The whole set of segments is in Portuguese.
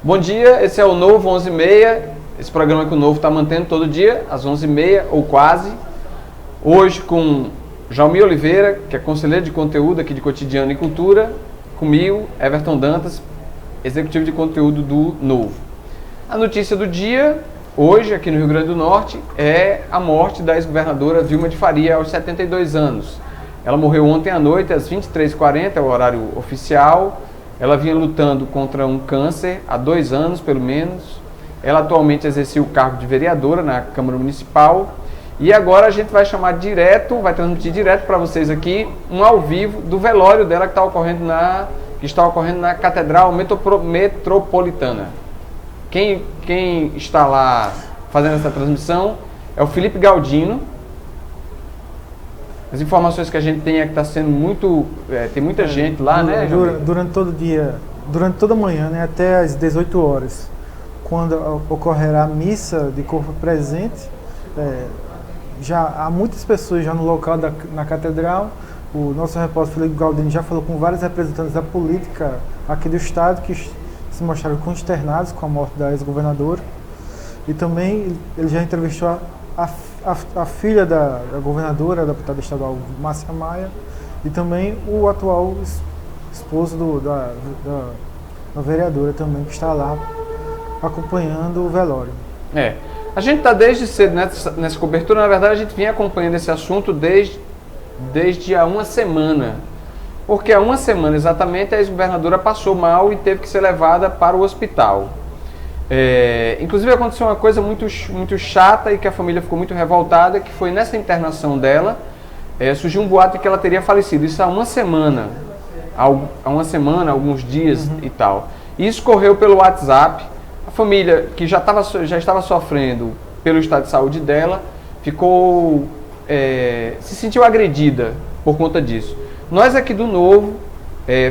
Bom dia, esse é o Novo 11h30, esse programa que o Novo está mantendo todo dia, às 11h30 ou quase. Hoje com Jaumir Oliveira, que é conselheiro de conteúdo aqui de Cotidiano e Cultura, comigo, Everton Dantas, executivo de conteúdo do Novo. A notícia do dia, hoje aqui no Rio Grande do Norte, é a morte da ex-governadora Vilma de Faria aos 72 anos. Ela morreu ontem à noite, às 23h40, é o horário oficial. Ela vinha lutando contra um câncer há 2 anos, pelo menos. Ela atualmente exercia o cargo de vereadora na Câmara Municipal. E agora a gente vai chamar direto, vai transmitir direto para vocês aqui, um ao vivo do velório dela que está ocorrendo na Catedral Metropolitana. Quem está lá fazendo essa transmissão é o Felipe Galdino. As informações que a gente tem é que está sendo muito... tem muita gente lá, né, João? Durante todo o dia, durante toda a manhã, né, até às 18 horas, quando ocorrerá a missa de corpo presente, já há muitas pessoas já no local na catedral. O nosso repórter Felipe Galdino já falou com vários representantes da política aqui do estado que se mostraram consternados com a morte da ex-governadora. E também ele já entrevistou a filha da governadora, a deputada estadual Márcia Maia, e também o atual esposo da vereadora também, que está lá acompanhando o velório. A gente está desde cedo nessa cobertura. Na verdade, a gente vinha acompanhando esse assunto desde há uma semana. Porque há uma semana exatamente a ex-governadora passou mal e teve que ser levada para o hospital. Inclusive aconteceu uma coisa muito chata e que a família ficou muito revoltada, que foi nessa internação dela, surgiu um boato de que ela teria falecido. Isso há uma semana, alguns dias e tal. Isso correu pelo WhatsApp. A família, que já estava sofrendo pelo estado de saúde dela, se sentiu agredida por conta disso. Nós aqui do Novo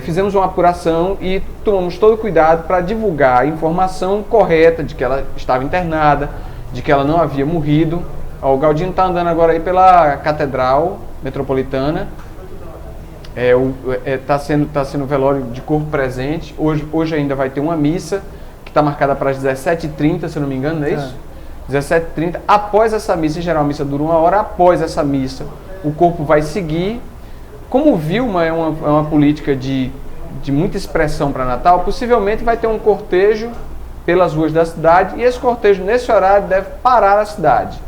fizemos uma apuração e tomamos todo o cuidado para divulgar a informação correta de que ela estava internada, de que ela não havia morrido. O Galdino está andando agora aí pela Catedral Metropolitana. Está sendo velório de corpo presente. Hoje ainda vai ter uma missa que está marcada para as 17h30, se eu não me engano, não é isso? 17h30. Após essa missa, em geral a missa dura 1 hora, após essa missa o corpo vai seguir. Como Vilma é uma política de muita expressão para Natal, possivelmente vai ter um cortejo pelas ruas da cidade, e esse cortejo, nesse horário, deve parar a cidade.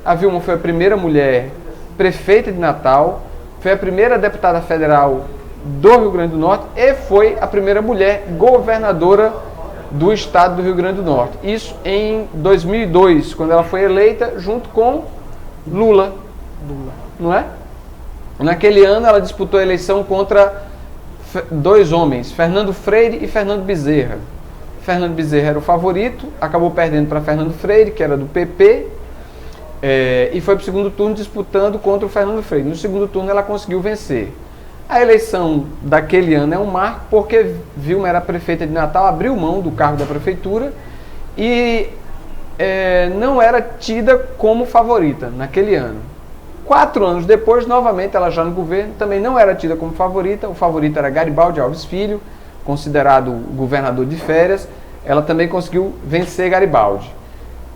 A Vilma foi a primeira mulher prefeita de Natal, foi a primeira deputada federal do Rio Grande do Norte e foi a primeira mulher governadora do estado do Rio Grande do Norte. Isso em 2002, quando ela foi eleita junto com Lula. Não é? Naquele ano ela disputou a eleição contra 2 homens, Fernando Freire e Fernando Bezerra. Fernando Bezerra era o favorito, acabou perdendo para Fernando Freire, que era do PP, e foi para o segundo turno disputando contra o Fernando Freire. No segundo turno ela conseguiu vencer. A eleição daquele ano é um marco porque Vilma era prefeita de Natal, abriu mão do cargo da prefeitura e não era tida como favorita naquele ano. 4 anos depois, novamente, ela já no governo, também não era tida como favorita. O favorito era Garibaldi Alves Filho, considerado governador de férias. Ela também conseguiu vencer Garibaldi.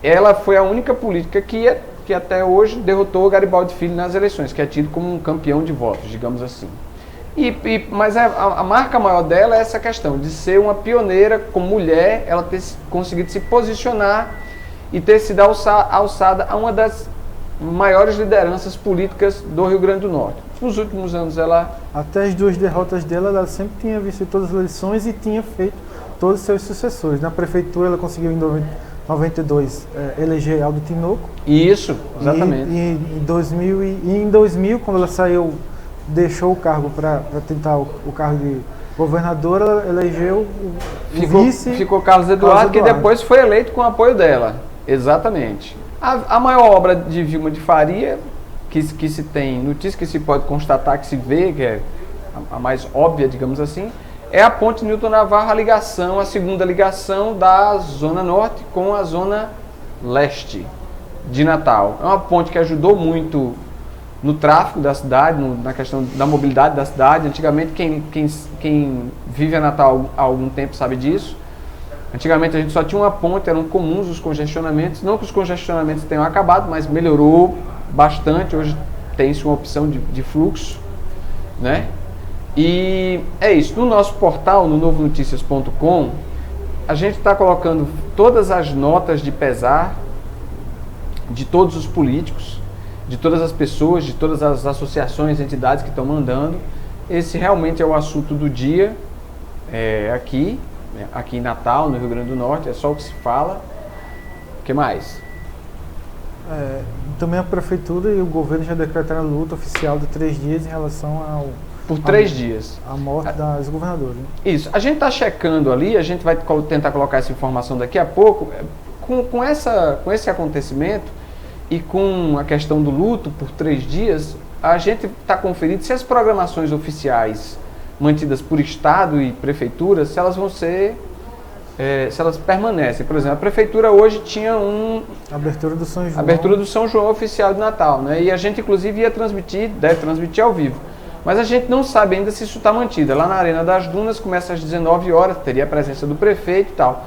Ela foi a única política que até hoje derrotou Garibaldi Filho nas eleições, que é tido como um campeão de votos, digamos assim. Mas a marca maior dela é essa questão de ser uma pioneira como mulher, ela ter conseguido se posicionar e ter sido alçada a uma das maiores lideranças políticas do Rio Grande do Norte. Nos últimos anos até as 2 derrotas dela, ela sempre tinha vencido todas as eleições e tinha feito todos os seus sucessores. Na prefeitura ela conseguiu em 92 eleger Aldo Tinoco. Isso, exatamente. E em 2000, quando ela saiu, deixou o cargo para tentar o cargo de governadora, ela elegeu o vice. Ficou Carlos Eduardo, que depois foi eleito com o apoio dela. Exatamente. A maior obra de Vilma de Faria, que se tem notícia, que se pode constatar, que se vê, que é a mais óbvia, digamos assim, é a ponte Newton Navarro, a segunda ligação da Zona Norte com a Zona Leste de Natal. É uma ponte que ajudou muito no tráfego da cidade, na questão da mobilidade da cidade. Antigamente, quem vive a Natal há algum tempo sabe disso. Antigamente a gente só tinha uma ponte, eram comuns os congestionamentos, não que os congestionamentos tenham acabado, mas melhorou bastante, hoje tem-se uma opção de fluxo, né? E é isso, no nosso portal, no novonoticias.com, a gente está colocando todas as notas de pesar de todos os políticos, de todas as pessoas, de todas as associações, entidades que estão mandando. Esse realmente é o assunto do dia, aqui em Natal, no Rio Grande do Norte, é só o que se fala. O que mais? Também a Prefeitura e o governo já decretaram a luta oficial de 3 dias em relação ao... Por 3 dias. A morte das governadoras. Né? Isso. A gente está checando ali, a gente vai tentar colocar essa informação daqui a pouco. Com esse acontecimento e com a questão do luto por 3 dias, a gente está conferindo se as programações oficiais mantidas por Estado e Prefeitura, se elas vão ser... se elas permanecem. Por exemplo, a Prefeitura hoje tinha Abertura do São João. Abertura do São João oficial de Natal, né? E a gente inclusive deve transmitir ao vivo. Mas a gente não sabe ainda se isso está mantido. Lá na Arena das Dunas começa às 19 horas, teria a presença do prefeito e tal.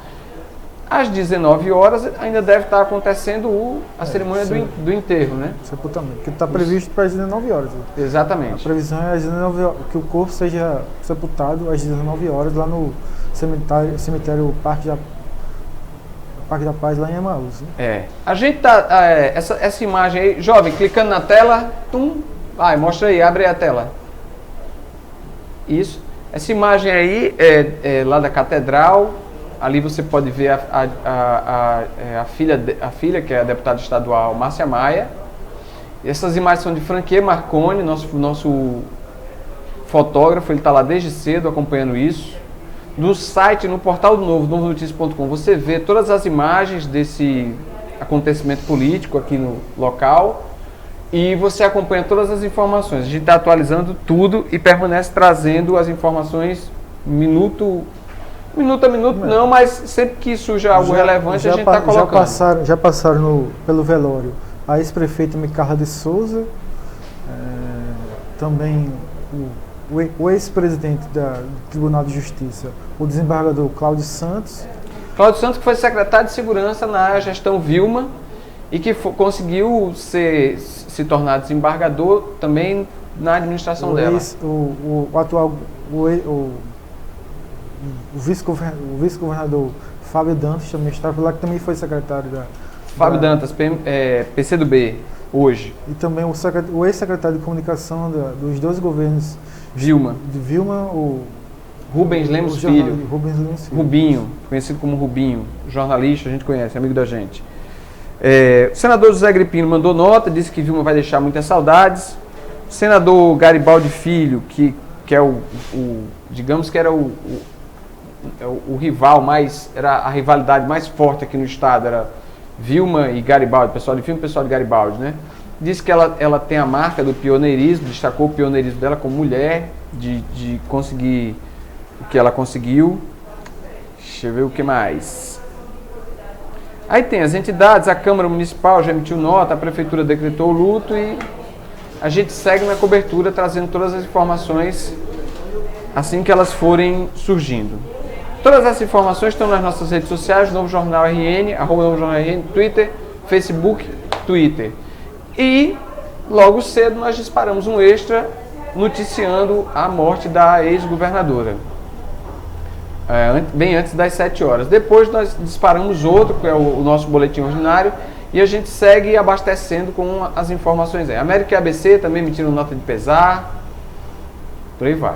Às 19 horas ainda deve estar acontecendo a cerimônia do enterro, né? Sepultamento, que está previsto para as 19 horas. Exatamente. A previsão é às 19 horas, que o corpo seja sepultado às 19 horas lá no cemitério Parque da Paz, lá em Emaús. Né? A gente tá... essa imagem aí, jovem, clicando na tela, vai, mostra aí, abre aí a tela. Isso. Essa imagem aí é lá da Catedral. Ali você pode ver a filha, que é a deputada estadual, Márcia Maia. Essas imagens são de Franquier Marconi, nosso fotógrafo, ele está lá desde cedo acompanhando isso. No site, no portal do novonoticias.com, você vê todas as imagens desse acontecimento político aqui no local. E você acompanha todas as informações. A gente está atualizando tudo e permanece trazendo as informações minuto a minuto, não, mas sempre que surge algo relevante a gente está colocando. Já passaram pelo velório a ex-prefeita Micarla de Souza, também o ex-presidente do Tribunal de Justiça, o desembargador Cláudio Santos. Cláudio Santos, que foi secretário de Segurança na gestão Vilma e que conseguiu se tornar desembargador também na administração dela. O vice-governador Fábio Dantas também estava lá, que também foi secretário Fábio Dantas, PCdoB, hoje. E também o ex-secretário de comunicação dos 2 governos Vilma. De Vilma, o Rubens Lemos Filho. Rubinho, conhecido como Rubinho, jornalista, a gente conhece, amigo da gente. O senador José Agripino mandou nota, disse que Vilma vai deixar muitas saudades. O senador Garibaldi Filho, que é digamos que era o rival era a rivalidade mais forte aqui no estado, era Vilma e Garibaldi, pessoal de Vilma e pessoal de Garibaldi, né? Disse que ela tem a marca do pioneirismo, destacou o pioneirismo dela como mulher, de conseguir o que ela conseguiu. Deixa eu ver o que mais. Aí tem as entidades, a Câmara Municipal já emitiu nota, a Prefeitura decretou o luto e a gente segue na cobertura trazendo todas as informações assim que elas forem surgindo. Todas essas informações estão nas nossas redes sociais, Novo Jornal RN, @Novo Jornal RN, Twitter, Facebook, Twitter. E logo cedo nós disparamos um extra noticiando a morte da ex-governadora. Bem antes das 7 horas. Depois nós disparamos outro, que é o nosso boletim ordinário, e a gente segue abastecendo com as informações aí. América e ABC também emitiram nota de pesar, por aí vai.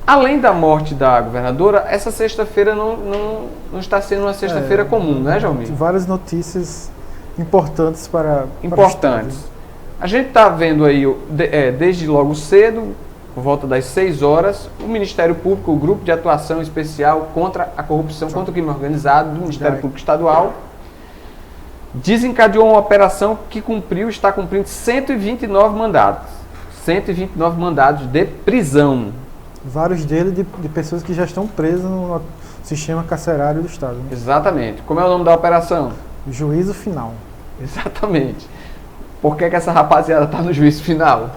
Além da morte da governadora, essa sexta-feira não está sendo uma sexta-feira comum, né, Jalmir? Várias notícias importantes para importantes. A gente está vendo aí, desde logo cedo, por volta das 6 horas, o Ministério Público, o Grupo de Atuação Especial contra a Corrupção, contra o Crime Organizado do Ministério Público Estadual, desencadeou uma operação que está cumprindo 129 mandados. 129 mandados de prisão. Vários deles de pessoas que já estão presas no sistema carcerário do Estado. Né? Exatamente. Como é o nome da operação? Juízo Final. Exatamente. Por que essa rapaziada está no juízo final?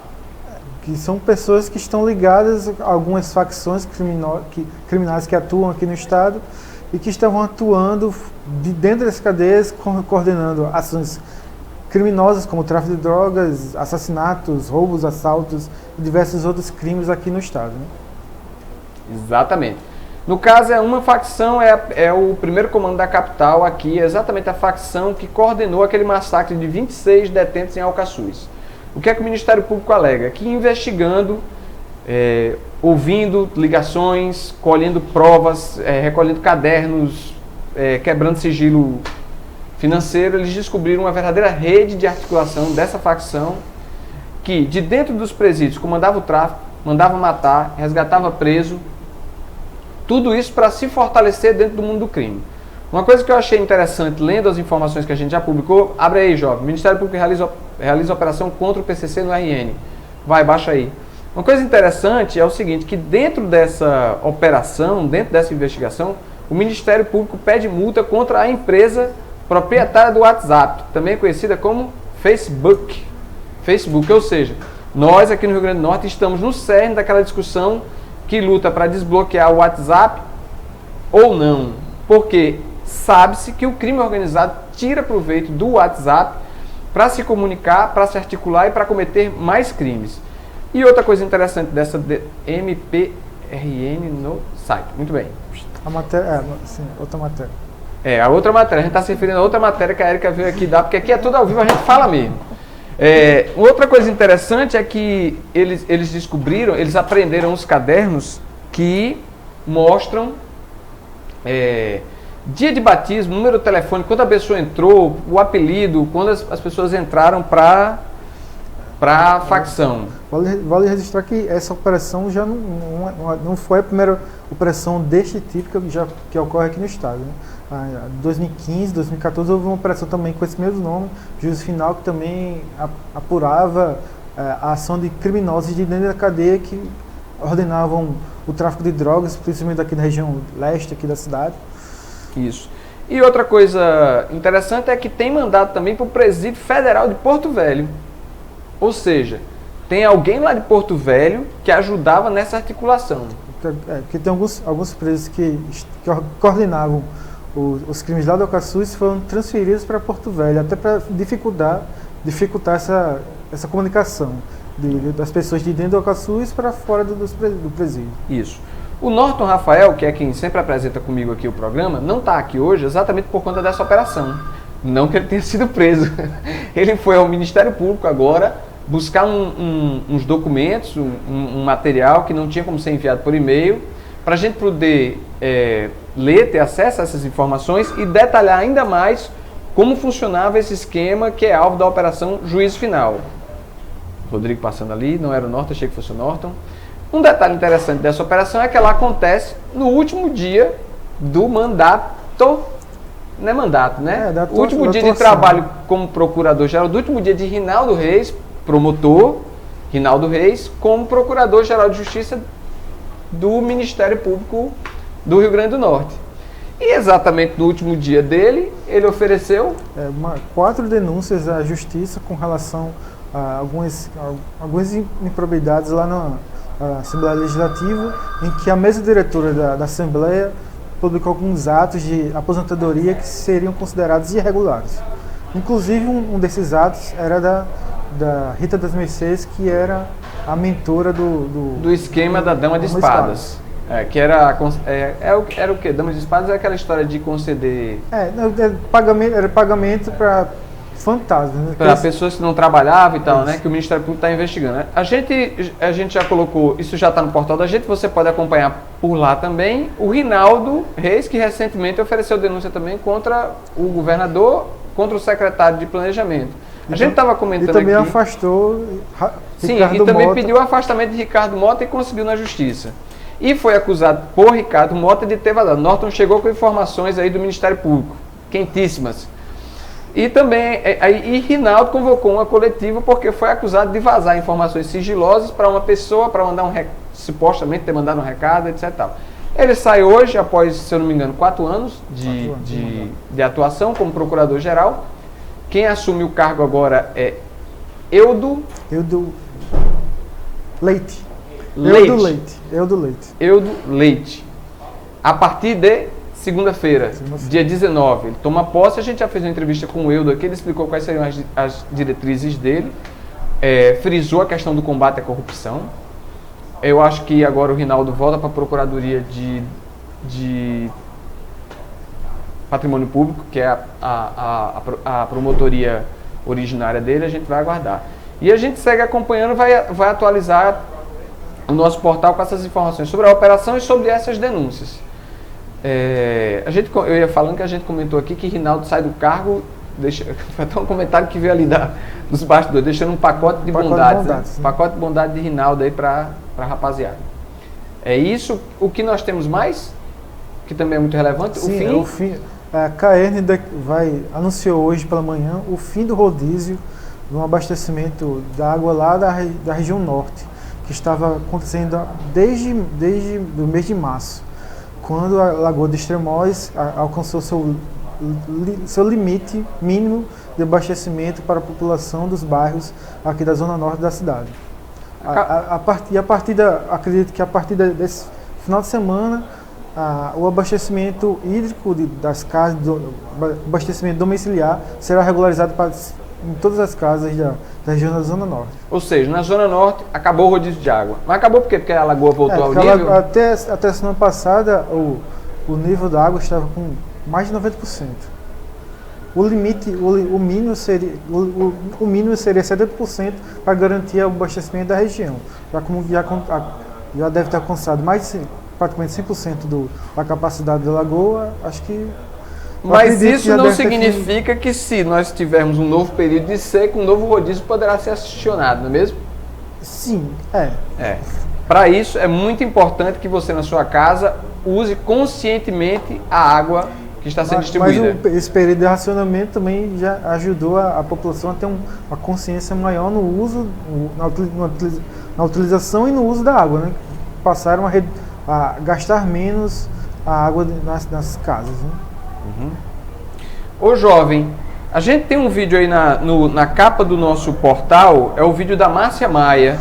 que são pessoas que estão ligadas a algumas facções criminais que atuam aqui no estado e que estavam atuando de dentro das cadeias, coordenando ações criminosas como tráfico de drogas, assassinatos, roubos, assaltos e diversos outros crimes aqui no estado. Né? Exatamente. No caso, uma facção é o primeiro comando da capital aqui, é exatamente a facção que coordenou aquele massacre de 26 detentos em Alcaçuz. O que é que o Ministério Público alega? Que investigando, ouvindo ligações, colhendo provas, recolhendo cadernos, quebrando sigilo financeiro, eles descobriram uma verdadeira rede de articulação dessa facção que, de dentro dos presídios, comandava o tráfico, mandava matar, resgatava preso, tudo isso para se fortalecer dentro do mundo do crime. Uma coisa que eu achei interessante, lendo as informações que a gente já publicou, abre aí, jovem, o Ministério Público realiza operação contra o PCC no RN. Vai, baixa aí. Uma coisa interessante é o seguinte, que dentro dessa operação, dentro dessa investigação, o Ministério Público pede multa contra a empresa proprietária do WhatsApp, também conhecida como Facebook. Ou seja, nós aqui no Rio Grande do Norte estamos no cerne daquela discussão que luta para desbloquear o WhatsApp ou não, porque sabe-se que o crime organizado tira proveito do WhatsApp para se comunicar, para se articular e para cometer mais crimes. E outra coisa interessante dessa MPRN no site. Muito bem. A matéria, sim, outra matéria. A outra matéria. A gente está se referindo a outra matéria que a Erika veio aqui dar, porque aqui é tudo ao vivo, a gente fala mesmo. Outra coisa interessante é que eles descobriram, eles aprenderam os cadernos que mostram dia de batismo, número de telefone, quando a pessoa entrou, o apelido, quando as pessoas entraram para a facção. Vale registrar que essa operação já não foi a primeira operação deste tipo que ocorre aqui no estado. Né? Em 2015, 2014 houve uma operação também com esse mesmo nome, Juízo Final, que também apurava a ação de criminosos de dentro da cadeia que ordenavam o tráfico de drogas, principalmente aqui na região leste aqui da cidade. Isso. E outra coisa interessante é que tem mandado também para o Presídio Federal de Porto Velho. Ou seja, tem alguém lá de Porto Velho que ajudava nessa articulação. Porque tem alguns presos que coordenavam os crimes lá do Alcaçuz foram transferidos para Porto Velho, até para dificultar essa comunicação das pessoas de dentro do Alcaçuz para fora do presídio. Isso. O Norton Rafael, que é quem sempre apresenta comigo aqui o programa, não está aqui hoje exatamente por conta dessa operação. Não que ele tenha sido preso. Ele foi ao Ministério Público agora buscar uns documentos, um material que não tinha como ser enviado por e-mail, para a gente poder ler, ter acesso a essas informações e detalhar ainda mais como funcionava esse esquema que é alvo da operação Juízo Final. Rodrigo passando ali, não era o Norton, achei que fosse o Norton. Um detalhe interessante dessa operação é que ela acontece no último dia do mandato, não é mandato, né? O último dia de trabalho como procurador-geral, do último dia de Rinaldo Reis, promotor, Rinaldo Reis, como procurador-geral de Justiça do Ministério Público do Rio Grande do Norte. E exatamente no último dia dele, ele ofereceu 4 denúncias à Justiça com relação a algumas improbidades lá na Assembleia Legislativa, em que a mesa diretora da Assembleia publicou alguns atos de aposentadoria que seriam considerados irregulares. Inclusive, um desses atos era da Rita das Mercês, que era a mentora do esquema da Dama de Espadas. Que era o que? Dama de Espadas é aquela história de conceder... Era pagamento para fantasmas. Né? Para pessoas que não trabalhavam e tal, né? Que o Ministério Público está investigando. Né? A gente já colocou, isso já está no portal da gente, você pode acompanhar por lá também, o Rinaldo Reis, que recentemente ofereceu denúncia também contra o governador, contra o secretário de Planejamento. A gente estava comentando aqui... E também afastou Ricardo Mota. Também pediu o afastamento de Ricardo Mota e conseguiu na Justiça. E foi acusado por Ricardo Mota de ter vazado. Norton chegou com informações aí do Ministério Público, quentíssimas. E também, Rinaldo convocou uma coletiva porque foi acusado de vazar informações sigilosas para uma pessoa, para mandar supostamente ter mandado um recado, etc. Tal. Ele sai hoje, após, se eu não me engano, 4 anos de atuação como procurador-geral. Quem assume o cargo agora é Eudo Leite. Leite. Eudo Leite. Eudo Leite. A partir de segunda-feira, dia 19, ele toma posse. A gente já fez uma entrevista com o Eudo aqui, ele explicou quais seriam as diretrizes dele, frisou a questão do combate à corrupção. Eu acho que agora o Rinaldo volta para a Procuradoria de Patrimônio Público, que é a promotoria originária dele. A gente vai aguardar. E a gente segue acompanhando, vai atualizar o nosso portal com essas informações sobre a operação e sobre essas denúncias. Eu ia falando que a gente comentou aqui que Rinaldo sai do cargo, foi até um comentário que veio ali dos bastidores, deixando um pacote de bondades, né? Pacote de bondade de Rinaldo aí para a rapaziada. É isso. O que nós temos mais, que também é muito relevante, sim, o fim. A KN anunciou hoje pela manhã o fim do rodízio no abastecimento da água lá da região norte, que estava acontecendo desde o mês de março, quando a Lagoa de Extremóis alcançou seu limite mínimo de abastecimento para a população dos bairros aqui da zona norte da cidade. Acredito que a partir desse final de semana, o abastecimento hídrico das casas, abastecimento domiciliar, será regularizado em todas as casas da região da Zona Norte. Ou seja, na Zona Norte acabou o rodízio de água. Mas acabou por quê? Porque a lagoa voltou ao nível? Até a semana passada, o nível da água estava com mais de 90%. O limite, o mínimo seria 70% para garantir o abastecimento da região. Já deve ter alcançado praticamente 100% da capacidade da lagoa, acho que... Mas isso não significa que se nós tivermos um novo período de seca, um novo rodízio poderá ser acionado, não é mesmo? Sim, Para isso é muito importante que você na sua casa use conscientemente a água que está sendo distribuída. Mas esse período de racionamento também já ajudou a população a ter uma consciência maior no uso, na utilização e no uso da água, né? Passaram a gastar menos a água nas casas, né? Ô jovem, a gente tem um vídeo aí na capa do nosso portal, é o vídeo da Márcia Maia,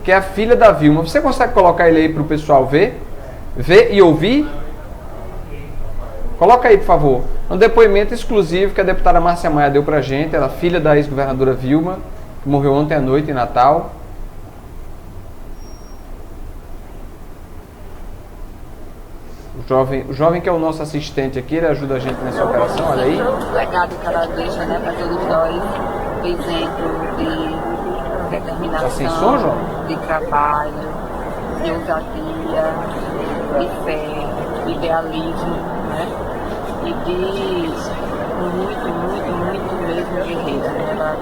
que é a filha da Vilma. Você consegue colocar ele aí para o pessoal ver e ouvir? Coloca aí, por favor. Um depoimento exclusivo que a deputada Márcia Maia deu pra gente. Ela é filha da ex-governadora Vilma, que morreu ontem à noite em Natal. O jovem que é o nosso assistente aqui, ele ajuda a gente nessa operação, olha aí. O legado que ela deixa, né, para todos nós, exemplo de determinação, tá sem som, João? De trabalho, de ousadia, de fé, de idealismo, né, e de muito mesmo guerreira, né?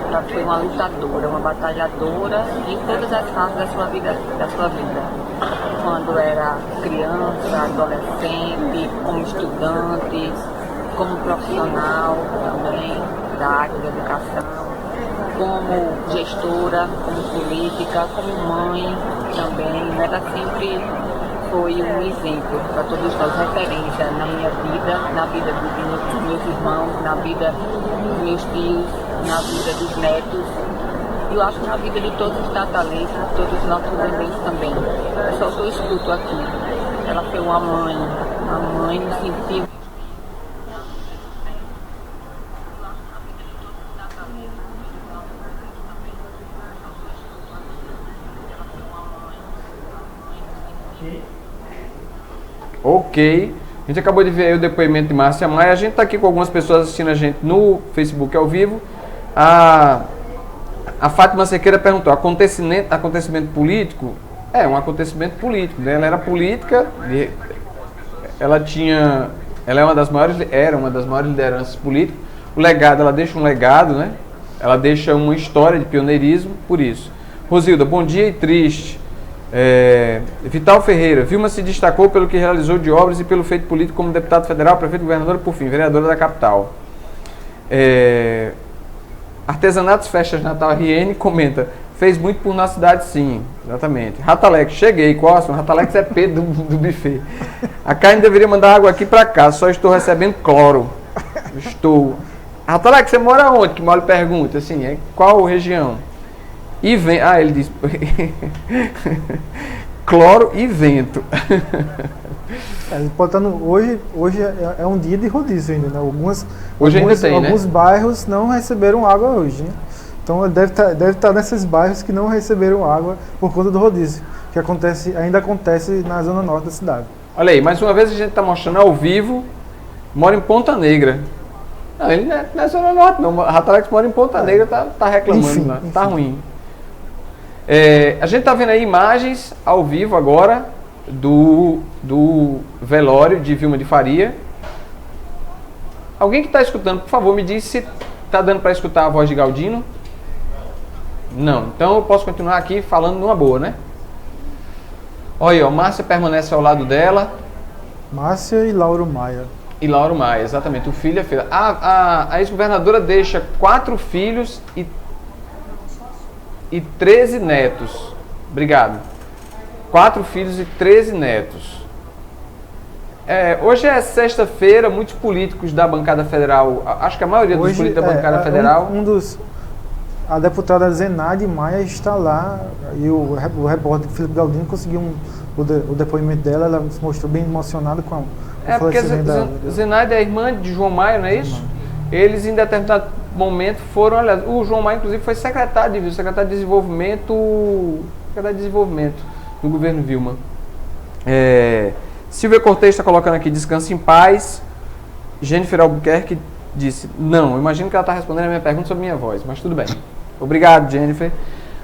Ela foi uma lutadora, uma batalhadora em todas as fases da sua vida. Quando era criança, adolescente, como estudante, como profissional também da área da educação, como gestora, como política, como mãe também. Ela sempre foi um exemplo para todos nós, referência na minha vida, na vida dos meus irmãos, na vida dos meus tios, na vida dos netos. Eu acho que na vida de todos os natalenses, todos os nossos descendentes também. Eu só escuto aqui. Ela foi uma mãe no sentido. Ok. A gente acabou de ver aí o depoimento de Márcia Maia. A gente está aqui com algumas pessoas assistindo a gente no Facebook ao vivo. A Fátima Sequeira perguntou, acontecimento político? É um acontecimento político, né? Ela era política, ela era uma das maiores lideranças políticas. O legado, ela deixa um legado, né? Ela deixa uma história de pioneirismo, por isso. Rosilda, bom dia e triste. Vital Ferreira, Vilma se destacou pelo que realizou de obras e pelo feito político como deputado federal, prefeito, governador e, por fim, vereadora da capital. Artesanatos Festas Natal RN comenta, fez muito por nossa cidade, sim, exatamente. Ratalex, cheguei, Costa, Ratalex é Pedro do buffet. A carne deveria mandar água aqui para casa, só estou recebendo cloro. Estou. Ratalex, você mora onde? Que mal lhe pergunta, assim, qual região? E vem... Ah, ele diz... Cloro e vento. Pode estar hoje é um dia de rodízio ainda, né? Alguns bairros não receberam água hoje, né? Então deve estar nesses bairros que não receberam água por conta do rodízio, que ainda acontece na zona norte da cidade. Olha aí, mais uma vez a gente está mostrando ao vivo, mora em Ponta Negra. Não, ele não é zona norte não, Ratalex mora em Ponta Negra, tá reclamando, enfim, lá, tá ruim. A gente está vendo aí imagens ao vivo agora do velório de Vilma de Faria. Alguém que está escutando, por favor, me diz se está dando para escutar a voz de Galdino. Não, então eu posso continuar aqui falando numa boa, né? Olha aí, ó, Márcia permanece ao lado dela. Márcia e Lauro Maia. E Lauro Maia, exatamente, o filho e a filha. A ex-governadora deixa 4 filhos e 13 netos. Obrigado. 4 filhos e 13 netos. Hoje é sexta-feira, muitos políticos da bancada federal, acho que a maioria dos políticos da bancada federal... A deputada Zenaide Maia está lá e o repórter Felipe Galdino conseguiu o depoimento dela, ela se mostrou bem emocionada com o falecimento porque Zenaide é irmã de João Maia, não é isso? Eles em determinado momento foram, olha, o João Maia inclusive foi secretário de desenvolvimento do governo Vilma. Silvia Cortez está colocando aqui, descanse em paz. Jennifer Albuquerque disse, não, imagino que ela está respondendo a minha pergunta sobre minha voz, mas tudo bem. Obrigado, Jennifer.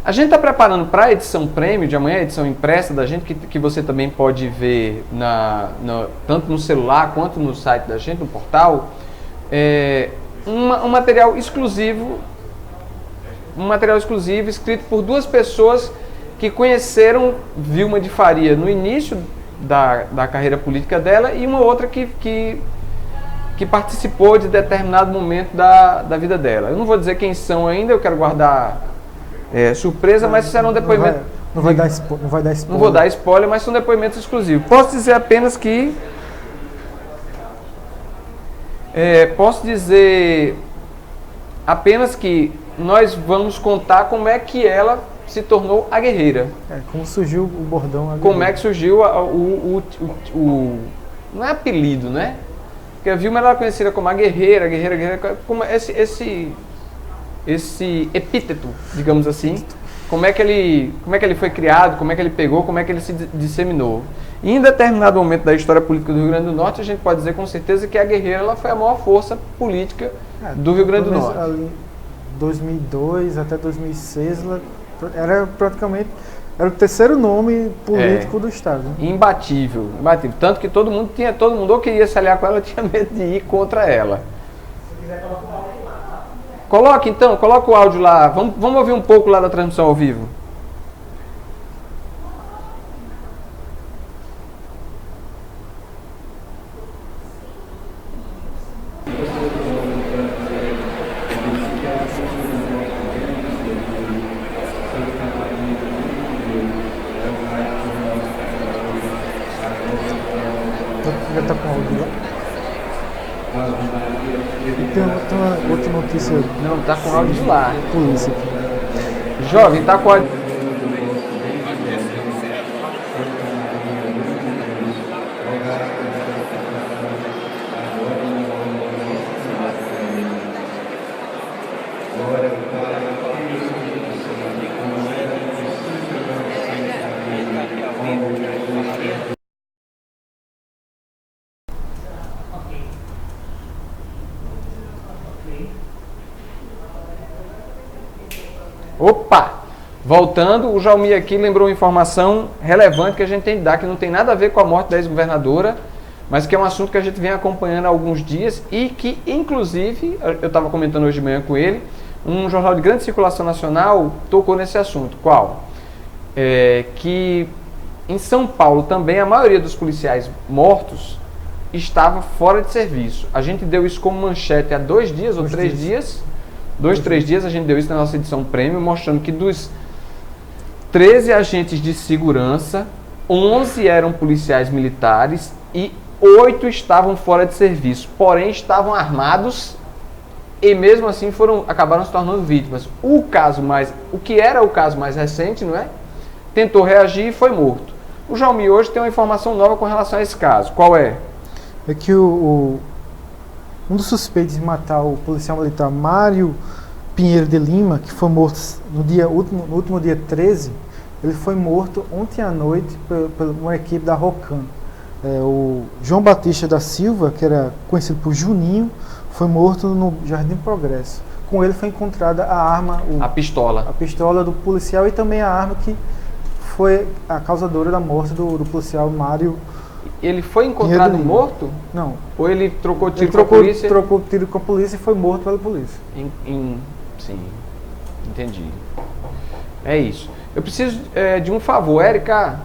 A gente está preparando para a edição prêmio de amanhã, a edição impressa da gente, que você também pode ver tanto no celular quanto no site da gente, no portal, um material exclusivo escrito por 2 pessoas que conheceram Vilma de Faria no início da carreira política dela e uma outra que participou de determinado momento da vida dela. Eu não vou dizer quem são ainda, eu quero guardar surpresa, mas serão depoimentos... Não vai dar spoiler. Não vou dar spoiler, mas são depoimentos exclusivos. Posso dizer apenas que... nós vamos contar como é que ela se tornou a guerreira. Como surgiu o bordão. Como é que surgiu não é apelido, né? Porque a Vilma era conhecida como a guerreira, como esse epíteto, digamos assim. Como é que ele foi criado, como é que ele pegou, como é que ele se disseminou. E em determinado momento da história política do Rio Grande do Norte, a gente pode dizer com certeza que a guerreira ela foi a maior força política do Rio Grande do Norte. Ali, 2002 até 2006, ela era praticamente... Era o terceiro nome político do Estado. Imbatível. Tanto que todo mundo ou queria se aliar com ela, tinha medo de ir contra ela. Coloca o áudio lá. Vamos ouvir um pouco lá da transmissão ao vivo. Já está com áudio lá? Tem uma outra notícia. Não, está com áudio de lá. Polícia. Jovem, está com áudio. Opa! Voltando, o Jalmi aqui lembrou uma informação relevante que a gente tem que dar, que não tem nada a ver com a morte da ex-governadora, mas que é um assunto que a gente vem acompanhando há alguns dias e que, inclusive, eu estava comentando hoje de manhã com ele, um jornal de grande circulação nacional tocou nesse assunto. Qual? Que em São Paulo também a maioria dos policiais mortos estava fora de serviço. A gente deu isso como manchete há 2 dias ou 3 dias. 3 dias a gente deu isso na nossa edição Premium, mostrando que dos 13 agentes de segurança, 11 eram policiais militares e 8 estavam fora de serviço, porém estavam armados e mesmo assim acabaram se tornando vítimas. O que era o caso mais recente, não é? Tentou reagir e foi morto. O Jaumi hoje tem uma informação nova com relação a esse caso. Qual é? É que um dos suspeitos de matar o policial militar Mário Pinheiro de Lima, que foi morto no último dia 13, ele foi morto ontem à noite por uma equipe da Rocan. O João Batista da Silva, que era conhecido por Juninho, foi morto no Jardim Progresso. Com ele foi encontrada a arma, a pistola do policial e também a arma que foi a causadora da morte do policial Mário. Ele foi encontrado morto? Não. Ou ele trocou tiro com a polícia? Trocou tiro com a polícia e foi morto pela polícia. Sim, entendi. É isso. Eu preciso de um favor, Érica,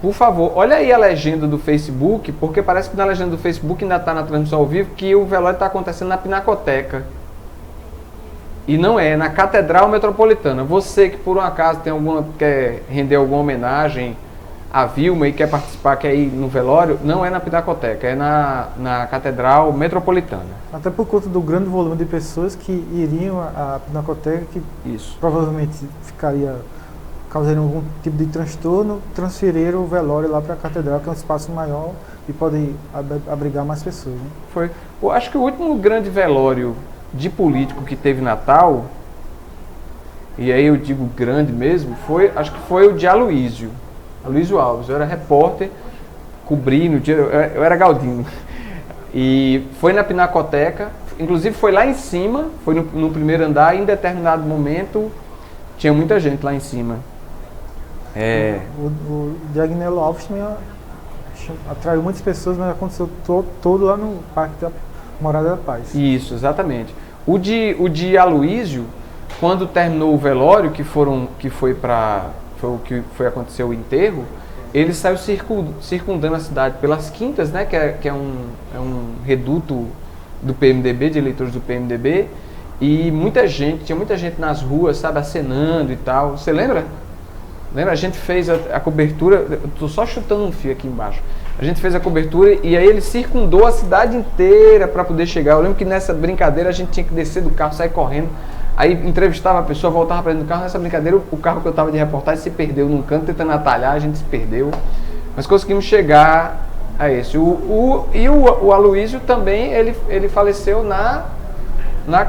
por favor, olha aí a legenda do Facebook, porque parece que na legenda do Facebook ainda está na transmissão ao vivo que o velório está acontecendo na Pinacoteca. E não é na Catedral Metropolitana. Você que por um acaso quer render alguma homenagem a Vilma e quer participar, quer ir no velório, não é na Pinacoteca, é na Catedral Metropolitana. Até por conta do grande volume de pessoas que iriam à Pinacoteca, que isso provavelmente causaria algum tipo de transtorno, transferiram o velório lá para a Catedral, que é um espaço maior e pode abrigar mais pessoas. Né? Eu acho que o último grande velório de político que teve Natal, e aí eu digo grande mesmo, acho que foi o de Aloysio Alves. Eu era repórter, cobri no dia, eu era Galdino, e foi na Pinacoteca, inclusive foi lá em cima, foi no primeiro andar, e em determinado momento tinha muita gente lá em cima. O de Agnello Alves também atraiu muitas pessoas, mas aconteceu todo lá no Parque da Morada da Paz. Isso, exatamente. O de Aloysio, quando terminou o velório, que foi o que foi acontecer o enterro, ele saiu circundando a cidade pelas quintas, né, que é um reduto do PMDB, de eleitores do PMDB, e tinha muita gente nas ruas, sabe, acenando e tal. Você lembra? A gente fez a cobertura, eu estou só chutando um fio aqui embaixo. A gente fez a cobertura e aí ele circundou a cidade inteira para poder chegar. Eu lembro que nessa brincadeira a gente tinha que descer do carro, sair correndo. Aí entrevistava a pessoa, voltava para dentro do carro. Nessa brincadeira o carro que eu estava de reportagem se perdeu num canto, tentando atalhar, a gente se perdeu. Mas conseguimos chegar a esse. O Aloysio também, ele faleceu na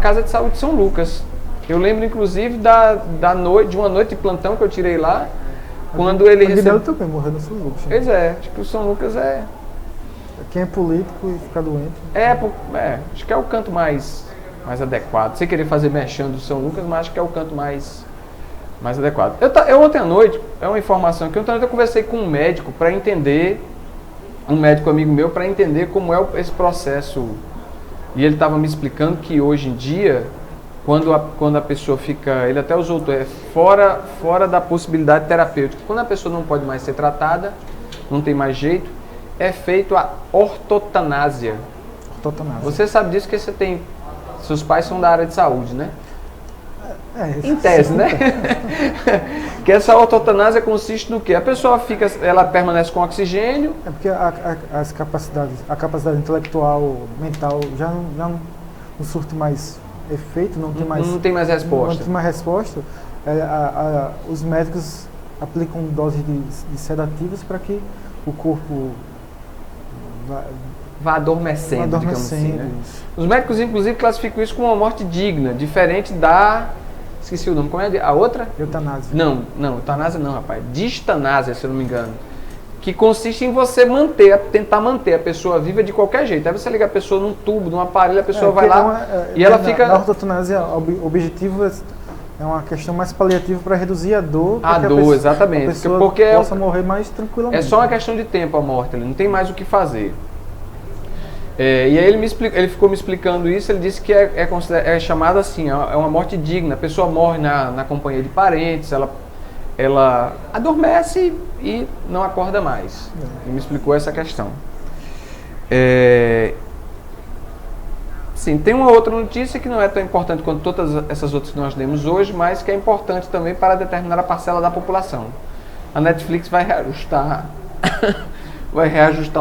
Casa de Saúde de São Lucas. Eu lembro, inclusive, de uma noite de plantão que eu tirei lá, quando ele recebeu... também morreu no São Lucas. Pois é, acho que o São Lucas Quem é político e fica doente. Acho que é o canto mais adequado. Sem querer fazer merchan do São Lucas, mas acho que é o canto mais adequado. Eu ontem à noite, é uma informação que ontem à noite eu conversei com um médico para entender, um médico amigo meu, para entender como é esse processo. E ele estava me explicando que hoje em dia, quando a pessoa fica, ele até usou fora da possibilidade terapêutica, quando a pessoa não pode mais ser tratada, não tem mais jeito, é feito a ortotanásia. Você sabe disso, que seus pais são da área de saúde, né? Em tese, né? Que essa ortotanásia consiste no quê? A pessoa ela permanece com oxigênio. É porque a capacidade intelectual, mental, já não surte mais efeito, não tem mais resposta. Não tem mais resposta. Os médicos aplicam doses de sedativos para que o corpo vá adormecendo, digamos assim, né? Os médicos, inclusive, classificam isso como uma morte digna, diferente da... Esqueci o nome, como é a outra? Eutanásia. Não, eutanásia não, rapaz. Distanásia, se eu não me engano. Que consiste em você tentar manter a pessoa viva de qualquer jeito. Aí você liga a pessoa num tubo, num aparelho, a pessoa vai lá e ela fica... Na eutanásia, o objetivo é uma questão mais paliativa para reduzir a dor. Exatamente. A pessoa possa morrer mais tranquilamente. É só uma questão de tempo a morte, ele não tem mais o que fazer. E aí ele ficou me explicando isso, ele disse que é chamado assim, é uma morte digna. A pessoa morre na companhia de parentes, ela adormece e não acorda mais. Ele me explicou essa questão. Sim, tem uma outra notícia que não é tão importante quanto todas essas outras que nós demos hoje, mas que é importante também para determinada parcela da população. A Netflix vai reajustar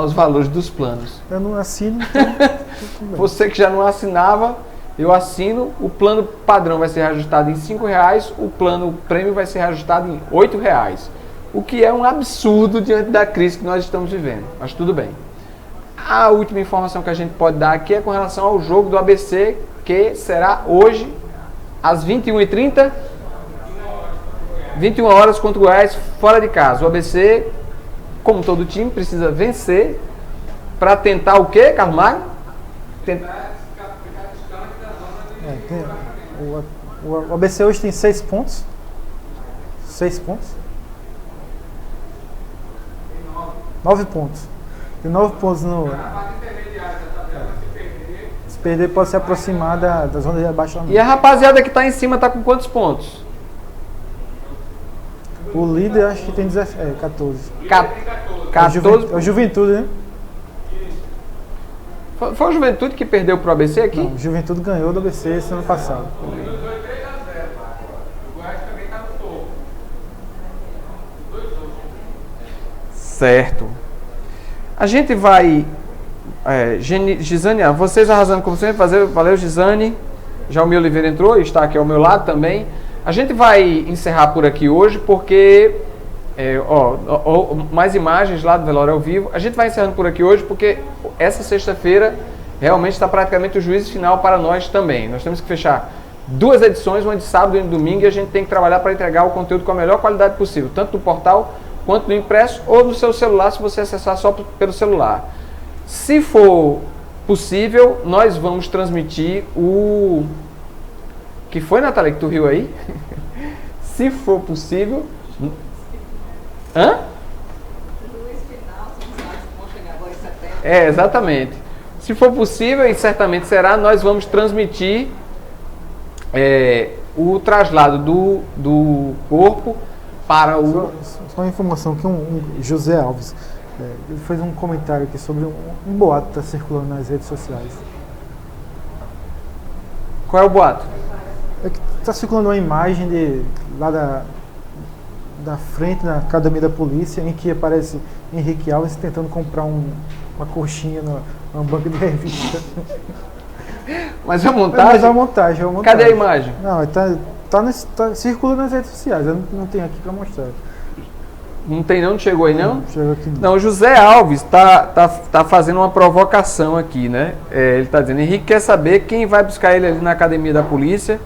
os valores dos planos. Eu não assino, então... Você que já não assinava, eu assino, o plano padrão vai ser reajustado em R$5, o plano prêmio vai ser reajustado em R$8. O que é um absurdo diante da crise que nós estamos vivendo, mas tudo bem. A última informação que a gente pode dar aqui é com relação ao jogo do ABC, que será hoje, às 21h30, 21 horas contra o Goiás, fora de casa. O ABC, como todo time, precisa vencer para tentar o quê, Carlos Magno? O ABC hoje tem 6 pontos. 6 pontos? 9 pontos. Tem 9 pontos no. Se perder, pode se aproximar da zona de abaixamento. E a rapaziada que está em cima está com quantos pontos? O líder acho que tem 14. 14. É o Juventude, né? Foi o Juventude que perdeu pro ABC aqui? Não, o Juventude ganhou do ABC esse ano passado. Certo. A gente vai... Gisane, vocês arrasando como sempre. Valeu, Gisane. Jaumir Oliveira entrou e está aqui ao meu lado também. A gente vai encerrar por aqui hoje porque... mais imagens lá do velório ao vivo. A gente vai encerrando por aqui hoje porque essa sexta-feira realmente está praticamente o juízo final para nós também. Nós temos que fechar 2 edições, uma de sábado e uma de domingo, e a gente tem que trabalhar para entregar o conteúdo com a melhor qualidade possível, tanto no portal quanto no impresso ou no seu celular, se você acessar só pelo celular. Se for possível, nós vamos transmitir o... Que foi, Natália, que tu riu aí? Se for possível... Hã? Exatamente. Se for possível, e certamente será, nós vamos transmitir o traslado do corpo para o... Só uma informação que José Alves, ele fez um comentário aqui sobre um boato que está circulando nas redes sociais. Qual é o boato? É que está circulando uma imagem lá da frente da academia da polícia, em que aparece Henrique Alves tentando comprar uma coxinha numa banca de revista. Mas é uma montagem? Mas é uma montagem. Cadê a imagem? Não, circula nas redes sociais, eu não tenho aqui para mostrar. Não tem não? Não chegou aí não? Não chegou aqui não. Não, o José Alves tá fazendo uma provocação aqui, né? Ele está dizendo, Henrique quer saber quem vai buscar ele ali na academia da polícia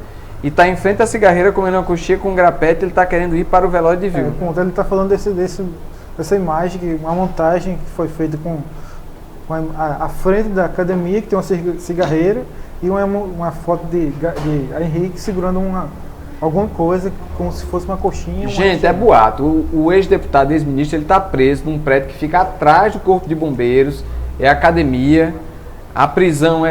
e está em frente à cigarreira comendo uma coxinha com um grapete, ele está querendo ir para o velório de Vilma. Ele está falando dessa imagem, uma montagem que foi feita com a frente da academia, que tem uma cigarreira, e uma foto de Henrique segurando alguma coisa, como se fosse uma coxinha. Gente, é boato. O ex-deputado, ex-ministro, ele está preso num prédio que fica atrás do Corpo de Bombeiros, é academia, a prisão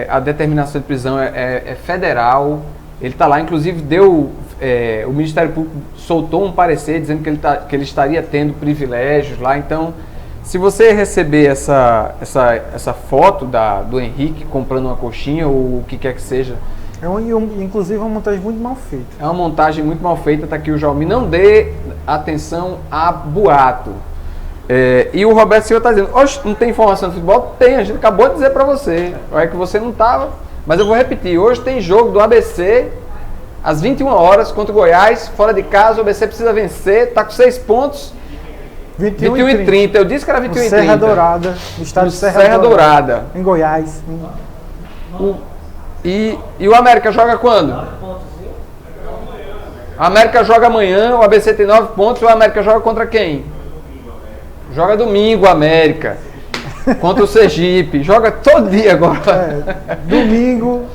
a determinação de prisão é federal, ele está lá, inclusive o Ministério Público soltou um parecer dizendo que ele estaria tendo privilégios lá, então... Se você receber essa foto do Henrique comprando uma coxinha ou o que quer que seja... Inclusive é uma montagem muito mal feita. É uma montagem muito mal feita, está aqui o Jaumir. Não dê atenção a boato. E o Roberto Silva está dizendo, oxe, não tem informação do futebol? Tem, a gente acabou de dizer para você. É que você não estava, mas eu vou repetir. Hoje tem jogo do ABC às 21 horas contra o Goiás, fora de casa. O ABC precisa vencer, está com 6 pontos. 21h30, eu disse que era 21h30. Serra Dourada, no estado de Serra Dourada. Em Goiás. E o América joga quando? A América joga amanhã, o ABC tem 9 pontos, o América joga contra quem? Joga domingo, América. Contra o Sergipe. Joga todo dia agora. Domingo,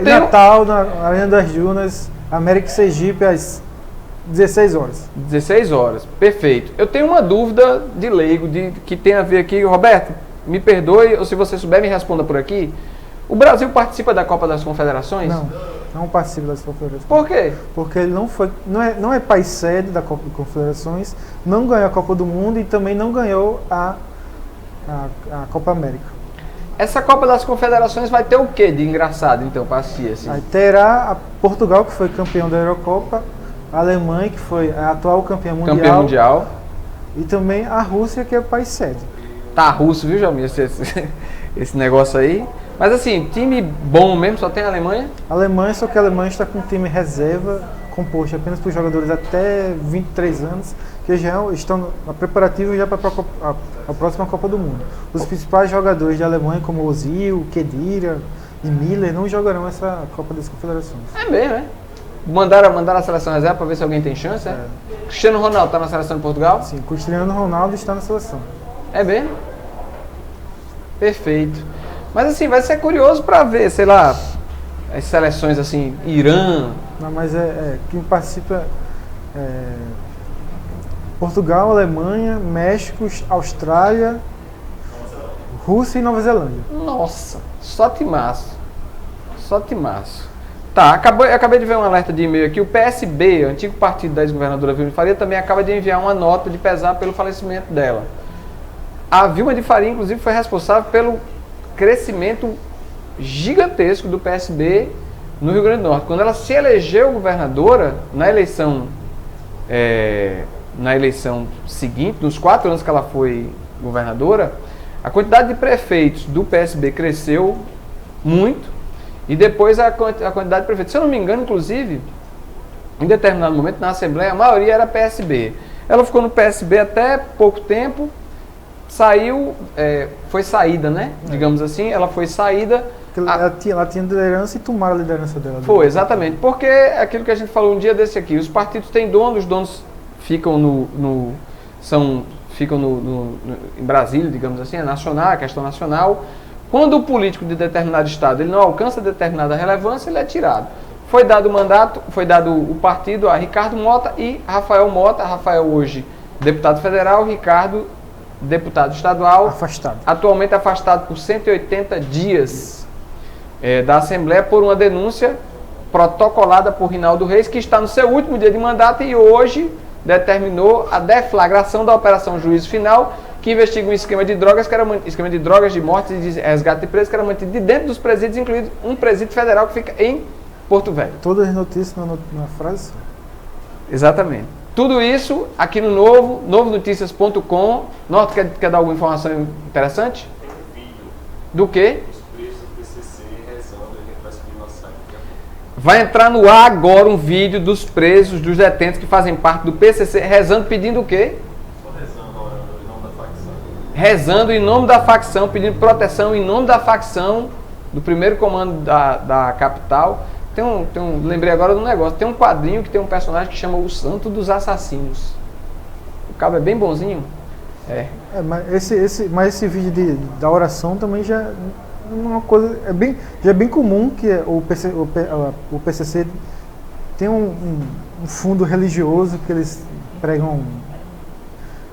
Natal, na Arena das Dunas, América e Sergipe às 16 horas. 16 horas, perfeito. Eu tenho uma dúvida de leigo, que tem a ver aqui. Roberto, me perdoe, ou se você souber, me responda por aqui. O Brasil participa da Copa das Confederações? Não participa das Confederações. Por quê? Porque ele não é país sede da Copa das Confederações, não ganhou a Copa do Mundo e também não ganhou a Copa América. Essa Copa das Confederações vai ter o que de engraçado, então, para assistir? Assim? Aí terá a Portugal, que foi campeão da Eurocopa, a Alemanha, que foi a atual campeã mundial. E também a Rússia, que é o país sede. Tá russo, viu, Jamil, esse negócio aí. Mas assim, time bom mesmo, só tem a Alemanha? A Alemanha, só que a Alemanha está com um time reserva, composto apenas por jogadores até 23 anos, que já estão na preparativa já para a próxima Copa do Mundo. Os principais jogadores da Alemanha, como Ozil, Khedira e Miller, não jogarão essa Copa das Confederações. É mesmo, né? Mandaram a seleção reserva para ver se alguém tem chance, é? Cristiano Ronaldo está na seleção de Portugal? Sim, Cristiano Ronaldo está na seleção. É mesmo? Perfeito. Mas assim, vai ser curioso para ver, sei lá, as seleções assim, Irã. Não, mas quem participa Portugal, Alemanha, México, Austrália, Rússia e Nova Zelândia. Nossa, só timaço. Só timaço. Tá, acabei de ver um alerta de e-mail aqui. O PSB, o antigo partido da ex-governadora Vilma de Faria, também acaba de enviar uma nota de pesar pelo falecimento dela. A Vilma de Faria, inclusive, foi responsável pelo crescimento gigantesco do PSB no Rio Grande do Norte. Quando ela se elegeu governadora, na eleição seguinte, nos 4 anos que ela foi governadora, a quantidade de prefeitos do PSB cresceu muito. E depois a quantidade de prefeitos. Se eu não me engano, inclusive, em determinado momento, na Assembleia, a maioria era PSB. Ela ficou no PSB até pouco tempo, saiu, foi saída, né? Digamos assim, ela foi saída. Ela tinha liderança e tomaram a liderança dela. Foi, exatamente. Porque é aquilo que a gente falou um dia desse aqui, os partidos têm dono, os donos ficam em Brasília, digamos assim, é nacional, é questão nacional. Quando o político de determinado estado ele não alcança determinada relevância, ele é tirado. Foi dado o mandato, foi dado o partido a Ricardo Mota e Rafael Mota. Rafael hoje deputado federal, Ricardo deputado estadual. Afastado. Atualmente afastado por 180 dias da Assembleia por uma denúncia protocolada por Rinaldo Reis, que está no seu último dia de mandato e hoje determinou a deflagração da Operação Juízo Final, que investiga um esquema de drogas, esquema de drogas, de mortes e de resgate de presos, que era mantido de dentro dos presídios, incluindo um presídio federal que fica em Porto Velho. Todas as notícias na frase? Exatamente. Tudo isso aqui no novenoticias.com. Norte, quer dar alguma informação interessante? Tem um vídeo. Do quê? Os presos do PCC rezando, a gente vai subir no nosso site. Vai entrar no ar agora um vídeo dos presos, dos detentos que fazem parte do PCC, rezando, pedindo o quê? Rezando em nome da facção, pedindo proteção em nome da facção do primeiro comando da capital. Lembrei agora de um negócio, tem um quadrinho que tem um personagem que chama o Santo dos Assassinos. O cabo é bem bonzinho. Mas esse vídeo da oração também já é uma coisa, já é bem comum que o PCC tem um fundo religioso que eles pregam,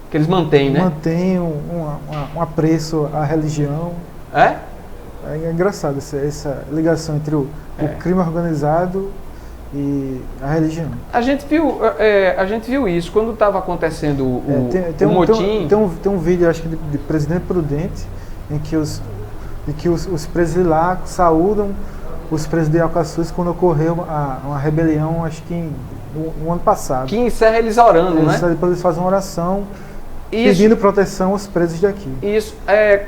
que eles mantêm, né? Mantém um apreço à religião. É engraçado essa ligação entre o crime organizado e a religião. A gente viu isso quando estava acontecendo o motim. Tem um vídeo, acho que de Presidente Prudente, em que os presos lá saúdam os presos de Alcaçuz quando ocorreu uma rebelião, acho que no ano passado. Que encerra eles orando, né? Eles fazem uma oração pedindo proteção aos presos daqui. Isso.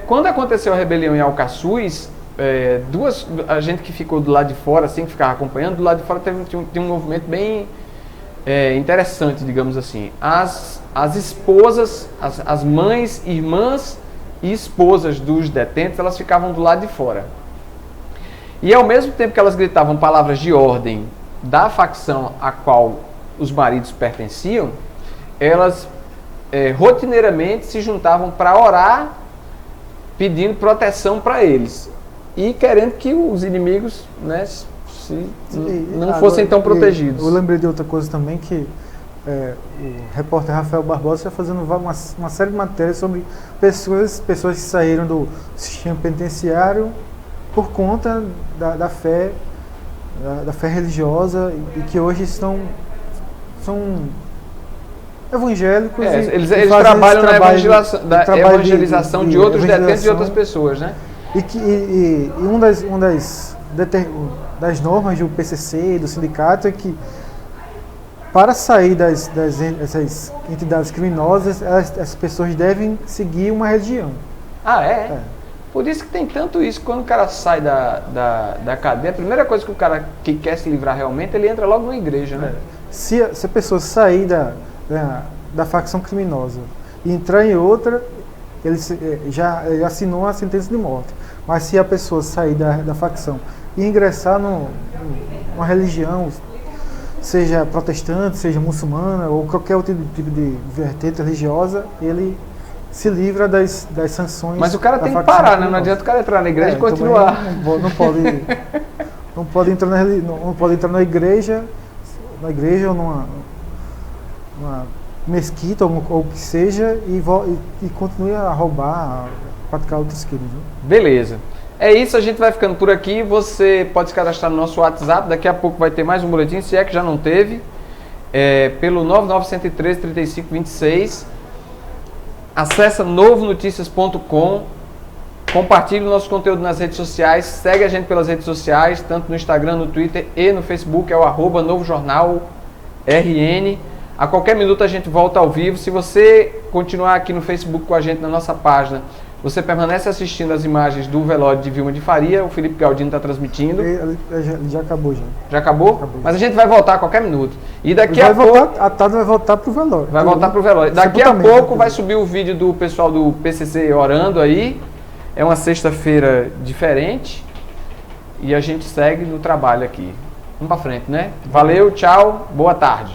Quando aconteceu a rebelião em Alcaçuz, a gente que ficou do lado de fora, assim, que ficava acompanhando, do lado de fora tinha um movimento bem interessante, digamos assim. As esposas, as mães, irmãs e esposas dos detentos, elas ficavam do lado de fora. E ao mesmo tempo que elas gritavam palavras de ordem da facção a qual os maridos pertenciam, elas rotineiramente se juntavam para orar, pedindo proteção para eles e querendo que os inimigos, né, não fossem tão protegidos. Eu lembrei de outra coisa também, que o repórter Rafael Barbosa está fazendo uma série de matérias sobre pessoas que saíram do sistema penitenciário por conta da fé religiosa e que hoje são evangélicos. Eles trabalham na evangelização de outros detentos e de outras pessoas, né? E uma das normas do PCC e do sindicato é que para sair dessas entidades criminosas, as pessoas devem seguir uma religião. Ah, é? Por isso que tem tanto isso, quando o cara sai da cadeia, a primeira coisa que o cara que quer se livrar realmente, ele entra logo na igreja, né? Se a pessoa sair da facção criminosa e entrar em outra, ele já assinou a sentença de morte. Mas se a pessoa sair da facção e ingressar numa religião, seja protestante, seja muçulmana ou qualquer outro tipo de vertente religiosa, ele se livra das sanções. Mas o cara tem que parar, né? Não adianta o cara entrar na igreja e continuar. Não pode entrar na igreja ou numa mesquita ou o que seja e continue a roubar, a praticar outros crimes. Né? Beleza. É isso, a gente vai ficando por aqui. Você pode se cadastrar no nosso WhatsApp. Daqui a pouco vai ter mais um boletim, se é que já não teve. Pelo 99113-3526. Acesse novonoticias.com. Compartilhe o nosso conteúdo nas redes sociais. Segue a gente pelas redes sociais, tanto no Instagram, no Twitter e no Facebook. É o @novojornalRN. A qualquer minuto a gente volta ao vivo. Se você continuar aqui no Facebook com a gente na nossa página, você permanece assistindo as imagens do velório de Vilma de Faria. O Felipe Galdino está transmitindo. Já acabou já. Já acabou? Acabou. Mas a gente vai voltar a qualquer minuto. E daqui a pouco... A tarde vai voltar pro velório. Vai voltar pro velório. Daqui a pouco vai subir o vídeo do pessoal do PCC orando aí. É uma sexta-feira diferente. E a gente segue no trabalho aqui. Vamos pra frente, né? Valeu, tchau, boa tarde.